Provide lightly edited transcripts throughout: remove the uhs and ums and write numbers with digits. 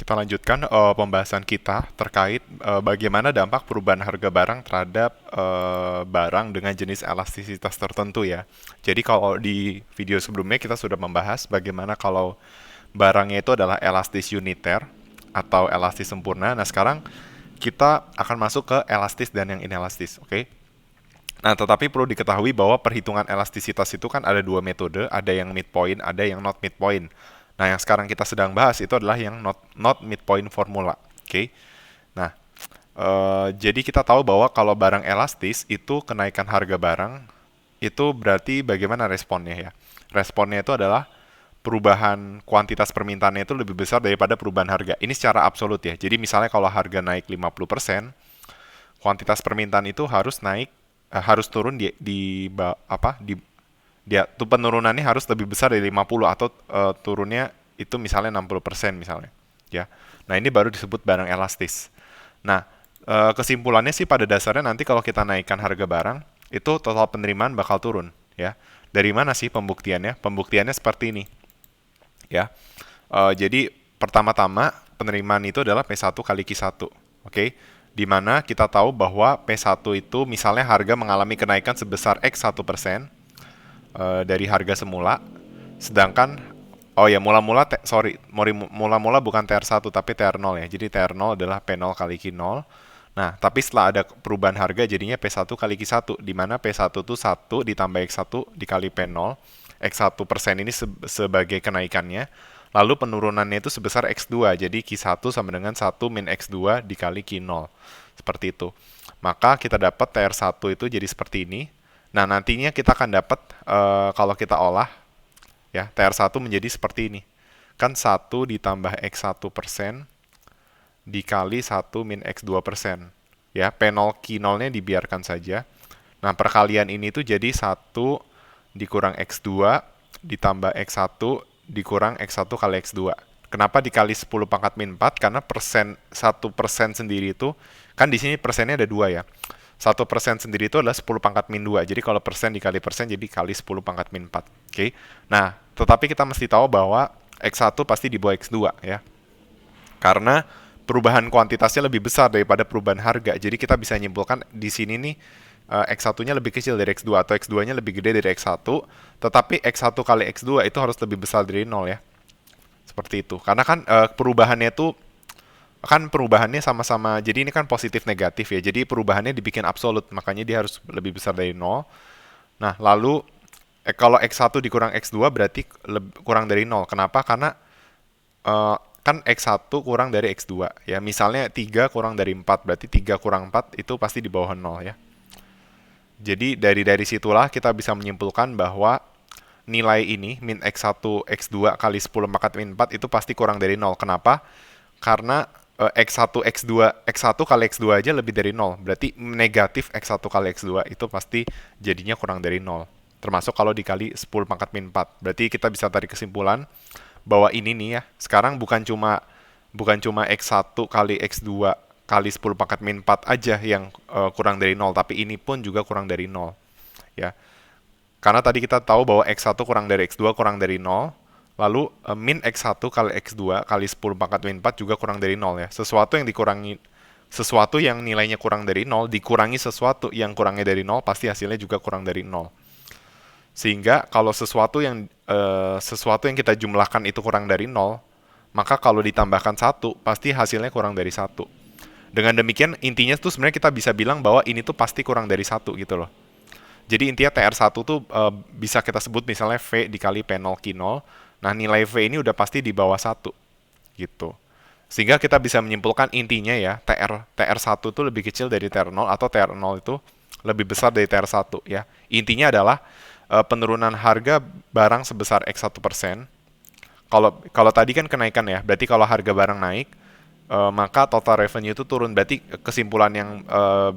kita lanjutkan pembahasan kita terkait bagaimana dampak perubahan harga barang terhadap barang dengan jenis elastisitas tertentu ya. Jadi kalau di video sebelumnya kita sudah membahas bagaimana kalau barangnya itu adalah elastis uniter atau elastis sempurna. Nah, sekarang kita akan masuk ke elastis dan yang inelastis, oke? Nah, tetapi perlu diketahui bahwa perhitungan elastisitas itu kan ada dua metode, ada yang midpoint, ada yang not midpoint. Nah, yang sekarang kita sedang bahas itu adalah yang not midpoint formula. Oke. Nah, jadi kita tahu bahwa kalau barang elastis itu kenaikan harga barang itu berarti bagaimana responnya ya? Responnya itu adalah perubahan kuantitas permintaannya itu lebih besar daripada perubahan harga. Ini secara absolut ya. Jadi misalnya kalau harga naik 50%, kuantitas permintaan itu harus naik harus turun dia tuh penurunannya harus lebih besar dari 50 atau turunnya itu misalnya 60% misalnya ya. Nah, ini baru disebut barang elastis. Nah, kesimpulannya sih pada dasarnya nanti kalau kita naikkan harga barang itu total penerimaan bakal turun ya. Dari mana sih pembuktiannya? Pembuktiannya seperti ini ya. Jadi pertama-tama penerimaan itu adalah P1 kali Q1. Oke. Di mana kita tahu bahwa P1 itu misalnya harga mengalami kenaikan sebesar X1% dari harga semula, sedangkan oh ya mula-mula bukan TR1 tapi TR0 ya. Jadi TR0 adalah P0 kali Q0. Nah, tapi setelah ada perubahan harga jadinya P1 kali Q1, di mana P1 itu 1 ditambah X1 dikali P0. X1% ini sebagai kenaikannya. Lalu penurunannya itu sebesar X2, jadi Q1 sama dengan 1 min X2 dikali Q0. Seperti itu. Maka kita dapat TR1 itu jadi seperti ini. Nah, nantinya kita akan dapat kalau kita olah ya, TR1 menjadi seperti ini. Kan 1 ditambah X1% dikali 1 min X2%. Ya, P0 Q0-nya dibiarkan saja. Nah, perkalian ini tuh jadi 1 dikurang X2 ditambah X1 dikurang X1 kali X2. Kenapa dikali 10 pangkat min 4? Karena 1% sendiri itu, kan di sini persennya ada 2 ya. 1% sendiri itu adalah 10 pangkat min 2. Jadi kalau persen dikali persen, jadi kali 10 pangkat min 4. Oke. Nah, tetapi kita mesti tahu bahwa X1 pasti di bawah X2 ya. Karena perubahan kuantitasnya lebih besar daripada perubahan harga. Jadi kita bisa nyimpulkan di sini nih X1-nya lebih kecil dari X2 atau X2-nya lebih gede dari X1, tetapi X1 kali X2 itu harus lebih besar dari 0 ya. Seperti itu. Karena kan perubahannya itu kan perubahannya sama-sama, jadi ini kan positif negatif ya. Jadi perubahannya dibikin absolut, makanya dia harus lebih besar dari 0. Nah, lalu kalau X1 dikurang X2 berarti kurang dari 0. Kenapa? Karena kan X1 kurang dari X2 ya. Misalnya 3 kurang dari 4, berarti 3 kurang 4 itu pasti di bawah 0 ya. Jadi dari situlah kita bisa menyimpulkan bahwa nilai ini min X1 X2 kali 10 pangkat min 4 itu pasti kurang dari 0. Kenapa? Karena X1 X2 X1 kali X2 aja lebih dari 0. Berarti negatif X1 kali X2 itu pasti jadinya kurang dari 0. Termasuk kalau dikali 10 pangkat min 4. Berarti kita bisa tarik kesimpulan bahwa ini nih ya, sekarang bukan cuma X1 kali X2 kali 10 pangkat min 4 aja yang kurang dari 0, tapi ini pun juga kurang dari 0 ya. Karena tadi kita tahu bahwa X1 kurang dari X2 kurang dari 0, lalu min X1 kali X2 kali 10 pangkat min 4 juga kurang dari 0 ya. Sesuatu yang nilainya kurang dari 0 dikurangi sesuatu yang kurangnya dari 0 pasti hasilnya juga kurang dari 0. Sehingga kalau sesuatu yang kita jumlahkan itu kurang dari 0, maka kalau ditambahkan 1 pasti hasilnya kurang dari 1. Dengan demikian intinya tuh sebenarnya kita bisa bilang bahwa ini tuh pasti kurang dari 1 gitu loh. Jadi intinya TR1 tuh bisa kita sebut misalnya V dikali P0 Q0. Nah, nilai V ini udah pasti di bawah 1 gitu. Sehingga kita bisa menyimpulkan intinya ya, TR1 itu lebih kecil dari TR0 atau TR0 itu lebih besar dari TR1 ya. Intinya adalah penurunan harga barang sebesar X1%. Kalau tadi kan kenaikan ya, berarti kalau harga barang naik, maka total revenue itu turun. Berarti kesimpulan yang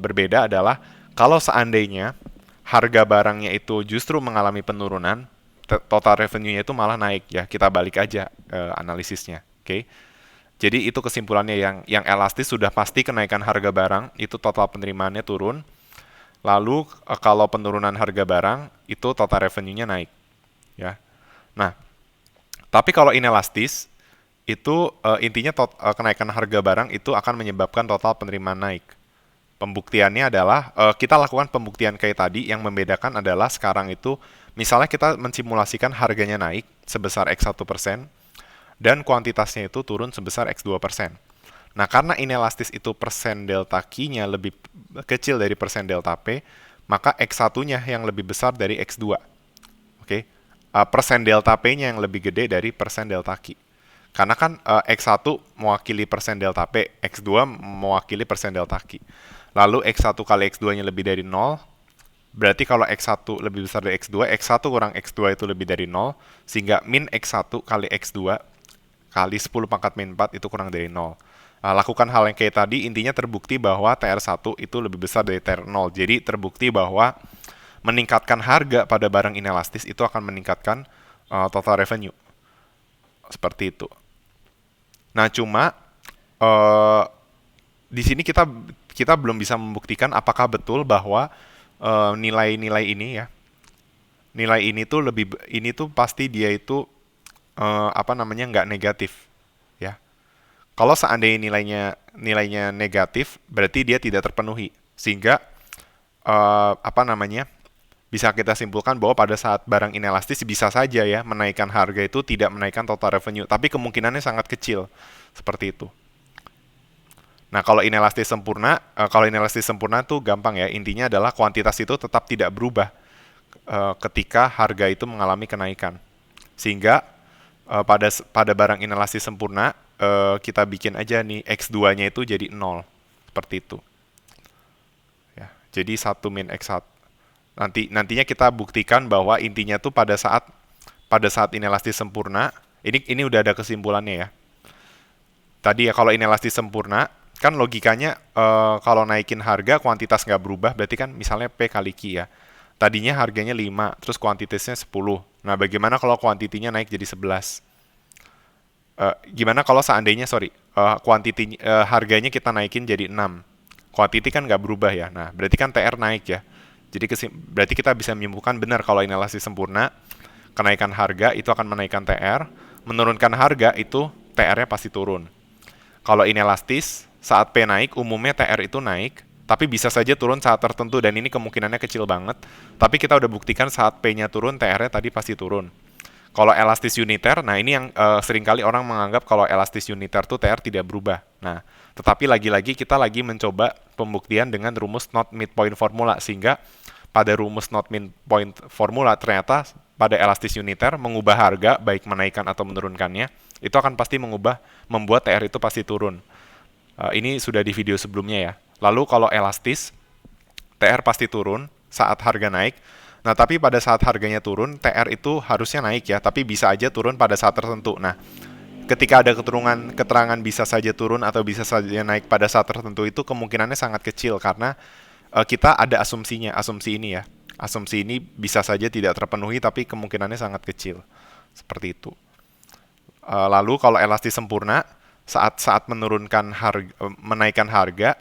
berbeda adalah kalau seandainya harga barangnya itu justru mengalami penurunan, total revenue-nya itu malah naik ya. Kita balik aja analisisnya. Oke. Jadi itu kesimpulannya yang elastis sudah pasti kenaikan harga barang itu total penerimaannya turun. Lalu kalau penurunan harga barang itu total revenue-nya naik ya. Nah, tapi kalau inelastis itu intinya kenaikan harga barang itu akan menyebabkan total penerimaan naik. Pembuktiannya adalah kita lakukan pembuktian kayak tadi, yang membedakan adalah sekarang itu misalnya kita mensimulasikan harganya naik sebesar X1% dan kuantitasnya itu turun sebesar X2%. Nah, karena inelastis itu persen delta Q-nya lebih kecil dari persen delta P, maka X1-nya yang lebih besar dari X2. Oke. Persen delta P-nya yang lebih gede dari persen delta Q. Karena kan X1 mewakili persen delta P, X2 mewakili persen delta Q. Lalu X1 kali X2-nya lebih dari 0, berarti kalau X1 lebih besar dari X2, X1 kurang X2 itu lebih dari 0, sehingga min X1 kali X2 kali 10 pangkat min 4 itu kurang dari 0. Lakukan hal yang kayak tadi, intinya terbukti bahwa TR1 itu lebih besar dari TR0. Jadi terbukti bahwa meningkatkan harga pada barang inelastis itu akan meningkatkan total revenue. Seperti itu. Nah, cuma di sini kita belum bisa membuktikan apakah betul bahwa nilai-nilai ini ya, nilai ini tuh pasti dia itu nggak negatif ya. Kalau seandainya nilainya negatif, berarti dia tidak terpenuhi, sehingga bisa kita simpulkan bahwa pada saat barang inelastis bisa saja ya menaikkan harga itu tidak menaikkan total revenue, tapi kemungkinannya sangat kecil seperti itu. Nah, kalau inelastis sempurna tuh gampang ya. Intinya adalah kuantitas itu tetap tidak berubah ketika harga itu mengalami kenaikan. Sehingga pada barang inelastis sempurna kita bikin aja nih X2-nya itu jadi 0. Seperti itu. Ya, jadi 1 min X1. Nantinya kita buktikan bahwa intinya tuh pada saat inelastis sempurna, ini udah ada kesimpulannya ya. Tadi ya kalau inelastis sempurna, kan logikanya kalau naikin harga kuantitas nggak berubah, berarti kan misalnya P kali Q ya. Tadinya harganya 5, terus kuantitasnya 10. Nah, bagaimana kalau kuantitinya naik jadi 11? Gimana kalau seandainya, harganya kita naikin jadi 6. Kuantiti kan nggak berubah ya. Nah, berarti kan TR naik ya. Jadi berarti kita bisa menyimpulkan benar kalau inelastis sempurna, kenaikan harga itu akan menaikkan TR, menurunkan harga itu TR-nya pasti turun. Kalau inelastis, saat P naik, umumnya TR itu naik, tapi bisa saja turun saat tertentu, dan ini kemungkinannya kecil banget. Tapi kita udah buktikan saat P-nya turun, TR-nya tadi pasti turun. Kalau elastis uniter, nah ini yang seringkali orang menganggap kalau elastis uniter tuh TR tidak berubah. Nah, tetapi lagi-lagi kita lagi mencoba pembuktian dengan rumus not midpoint formula, sehingga pada rumus not midpoint formula ternyata pada elastis uniter mengubah harga baik menaikkan atau menurunkannya itu akan pasti membuat TR itu pasti turun. Ini sudah di video sebelumnya ya. Lalu kalau elastis, TR pasti turun saat harga naik. Nah, tapi pada saat harganya turun, TR itu harusnya naik ya, tapi bisa aja turun pada saat tertentu. Nah, ketika ada keterangan bisa saja turun atau bisa saja naik pada saat tertentu, itu kemungkinannya sangat kecil karena kita ada asumsi ini ya. Asumsi ini bisa saja tidak terpenuhi, tapi kemungkinannya sangat kecil. Seperti itu. Lalu kalau elastis sempurna, saat menaikkan harga,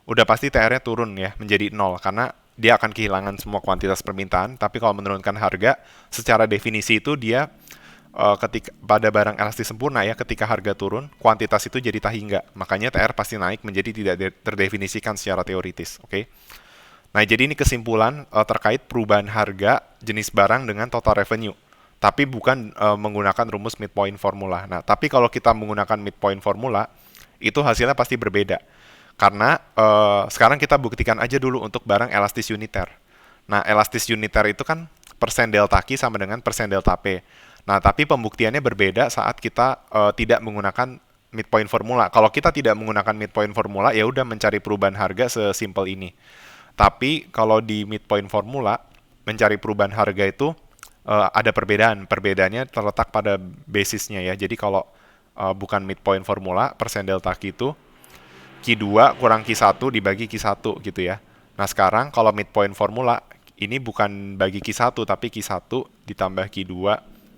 udah pasti TR-nya turun ya, menjadi 0, karena dia akan kehilangan semua kuantitas permintaan. Tapi kalau menurunkan harga, secara definisi itu dia ketika pada barang elastis sempurna ya, ketika harga turun, kuantitas itu jadi tahingga. Makanya TR pasti naik menjadi tidak terdefinisikan secara teoritis. Oke. Nah, jadi ini kesimpulan terkait perubahan harga jenis barang dengan total revenue. Tapi bukan menggunakan rumus midpoint formula. Nah, tapi kalau kita menggunakan midpoint formula, itu hasilnya pasti berbeda. Karena sekarang kita buktikan aja dulu untuk barang elastis uniter. Nah, elastis uniter itu kan persen delta Q sama dengan persen delta P. Nah, tapi pembuktiannya berbeda saat kita tidak menggunakan midpoint formula. Kalau kita tidak menggunakan midpoint formula, ya udah mencari perubahan harga sesimpel ini. Tapi kalau di midpoint formula, mencari perubahan harga itu ada perbedaan. Perbedaannya terletak pada basisnya ya. Jadi kalau bukan midpoint formula, persen delta Q itu Q2 kurang Q1 dibagi Q1 gitu ya. Nah, sekarang kalau midpoint formula, ini bukan bagi Q1, tapi Q1 ditambah Q2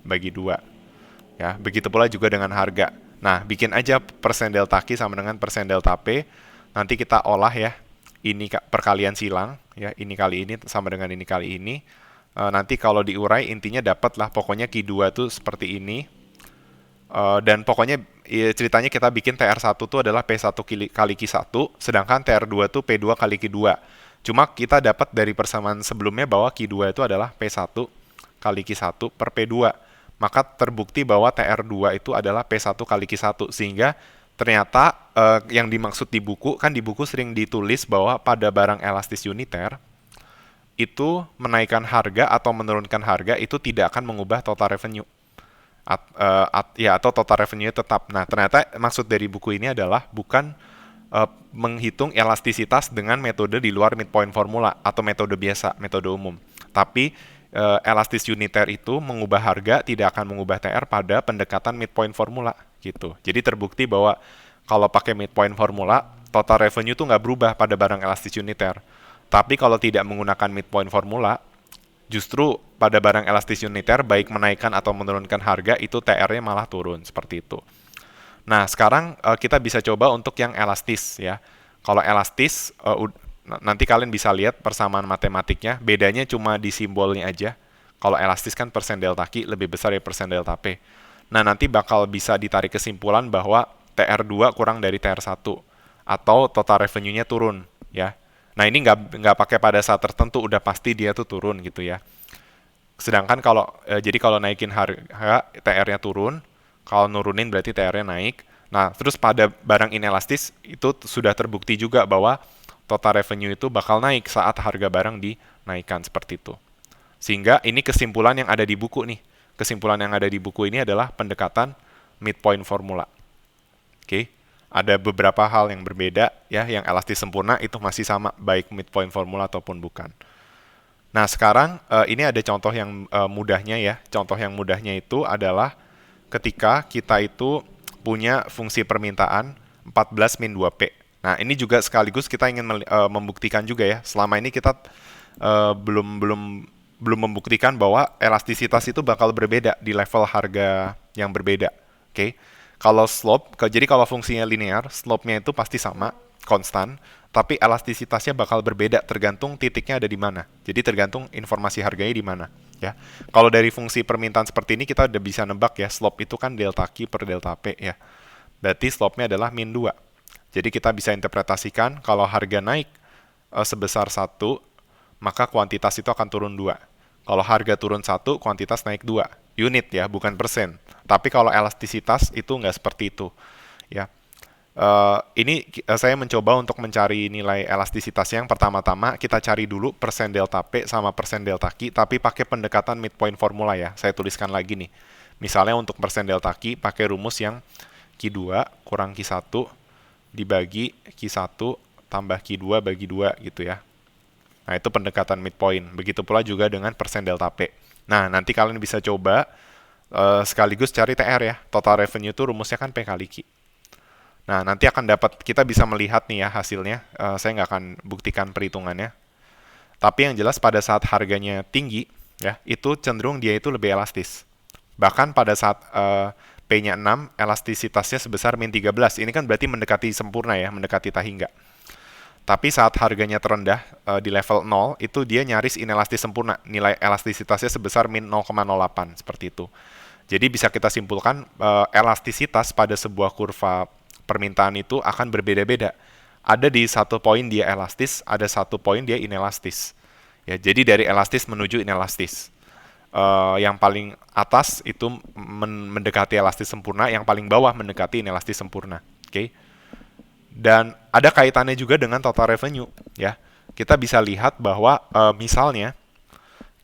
bagi 2. Ya, begitu pula juga dengan harga. Nah, bikin aja persen delta Q sama dengan persen delta P. Nanti kita olah ya. Ini perkalian silang. Ya, ini kali ini sama dengan ini kali ini. Nanti kalau diurai intinya dapat lah. Pokoknya Q2 tuh seperti ini. Dan pokoknya ceritanya kita bikin TR1 itu adalah P1 kali Q1, sedangkan TR2 itu P2 kali Q2. Cuma kita dapat dari persamaan sebelumnya bahwa Q2 itu adalah P1 kali Q1 per P2. Maka terbukti bahwa TR2 itu adalah P1 kali Q1. Sehingga ternyata yang dimaksud di buku, kan di buku sering ditulis bahwa pada barang elastis uniter, itu menaikkan harga atau menurunkan harga itu tidak akan mengubah total revenue. Atau total revenue tetap. Nah, ternyata maksud dari buku ini adalah bukan menghitung elastisitas dengan metode di luar midpoint formula atau metode biasa, metode umum. Tapi elastis uniter itu mengubah harga tidak akan mengubah TR pada pendekatan midpoint formula gitu. Jadi terbukti bahwa kalau pakai midpoint formula, total revenue itu nggak berubah pada barang elastis uniter. Tapi kalau tidak menggunakan midpoint formula, justru pada barang elastis uniter baik menaikkan atau menurunkan harga itu TR-nya malah turun seperti itu. Nah, sekarang kita bisa coba untuk yang elastis ya. Kalau elastis nanti kalian bisa lihat persamaan matematiknya, bedanya cuma di simbolnya aja. Kalau elastis kan persen delta Q lebih besar dari persen delta P. Nah, nanti bakal bisa ditarik kesimpulan bahwa TR2 kurang dari TR1 atau total revenue-nya turun ya. Nah, ini nggak pakai pada saat tertentu, udah pasti dia tuh turun gitu ya. Sedangkan jadi kalau naikin harga TR-nya turun, kalau nurunin berarti TR-nya naik. Nah, terus pada barang inelastis itu sudah terbukti juga bahwa total revenue itu bakal naik saat harga barang dinaikkan seperti itu. Sehingga ini kesimpulan yang ada di buku nih. Kesimpulan yang ada di buku ini adalah pendekatan midpoint formula. Oke. Ada beberapa hal yang berbeda ya, yang elastis sempurna itu masih sama baik midpoint formula ataupun bukan. Nah, sekarang ini ada contoh yang mudahnya ya. Contoh yang mudahnya itu adalah ketika kita itu punya fungsi permintaan 14 min 2P. Nah, ini juga sekaligus kita ingin membuktikan juga ya. Selama ini kita belum membuktikan bahwa elastisitas itu bakal berbeda di level harga yang berbeda. Oke. Kalau jadi kalau fungsinya linear, slope-nya itu pasti sama, konstan, tapi elastisitasnya bakal berbeda tergantung titiknya ada di mana. Jadi tergantung informasi harganya di mana, ya. Kalau dari fungsi permintaan seperti ini kita udah bisa nebak ya, slope itu kan delta Q per delta P ya. Berarti slope-nya adalah min 2. Jadi kita bisa interpretasikan kalau harga naik sebesar 1, maka kuantitas itu akan turun 2. Kalau harga turun 1, kuantitas naik 2. Unit ya, bukan persen. Tapi kalau elastisitas itu nggak seperti itu. Ya. Ini saya mencoba untuk mencari nilai elastisitasnya. Yang pertama-tama kita cari dulu persen delta P sama persen delta Q, tapi pakai pendekatan midpoint formula ya. Saya tuliskan lagi nih. Misalnya untuk persen delta Q pakai rumus yang Q2 kurang Q1 dibagi Q1 tambah Q2 bagi 2 gitu ya. Nah, itu pendekatan midpoint. Begitu pula juga dengan persen delta P. Nah, nanti kalian bisa coba sekaligus cari TR ya. Total revenue itu rumusnya kan P kali Q. Nah, nanti akan kita bisa melihat nih ya hasilnya. Saya nggak akan buktikan perhitungannya. Tapi yang jelas pada saat harganya tinggi, ya, itu cenderung dia itu lebih elastis. Bahkan pada saat P-nya 6, elastisitasnya sebesar min 13. Ini kan berarti mendekati sempurna ya, mendekati tahingga. Tapi saat harganya terendah di level 0, itu dia nyaris inelastis sempurna. Nilai elastisitasnya sebesar min 0,08, seperti itu. Jadi bisa kita simpulkan elastisitas pada sebuah kurva permintaan itu akan berbeda-beda. Ada di satu poin dia elastis, ada satu poin dia inelastis. Ya, jadi dari elastis menuju inelastis. Yang paling atas itu mendekati elastis sempurna, yang paling bawah mendekati inelastis sempurna. Oke. Dan ada kaitannya juga dengan total revenue, ya. Kita bisa lihat bahwa misalnya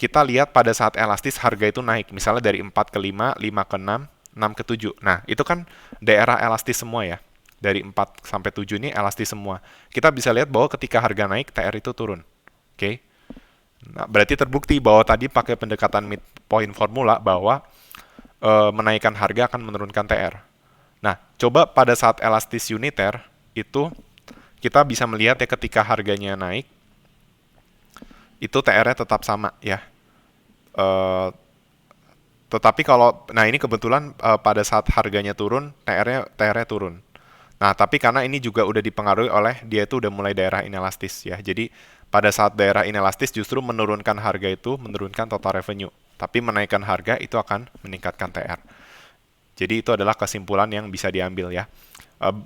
kita lihat pada saat elastis harga itu naik, misalnya dari 4 ke 5, 5 ke 6, 6 ke 7. Nah, itu kan daerah elastis semua ya. Dari 4 sampai 7 ini elastis semua. Kita bisa lihat bahwa ketika harga naik, TR itu turun. Oke. Nah, berarti terbukti bahwa tadi pakai pendekatan midpoint formula bahwa menaikkan harga akan menurunkan TR. Nah, coba pada saat elastis uniter, itu kita bisa melihat ya ketika harganya naik itu TR-nya tetap sama ya. Tetapi nah ini kebetulan pada saat harganya turun TR-nya turun. Nah, tapi karena ini juga udah dipengaruhi oleh dia itu udah mulai daerah inelastis ya. Jadi pada saat daerah inelastis justru menurunkan harga itu menurunkan total revenue, tapi menaikkan harga itu akan meningkatkan TR. Jadi itu adalah kesimpulan yang bisa diambil ya.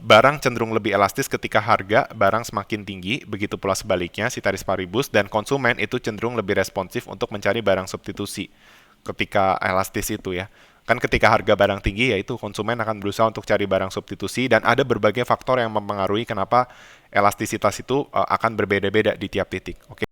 Barang cenderung lebih elastis ketika harga barang semakin tinggi, begitu pula sebaliknya ceteris paribus, dan konsumen itu cenderung lebih responsif untuk mencari barang substitusi ketika elastis itu ya. Kan ketika harga barang tinggi, yaitu konsumen akan berusaha untuk cari barang substitusi, dan ada berbagai faktor yang mempengaruhi kenapa elastisitas itu akan berbeda-beda di tiap titik. Oke.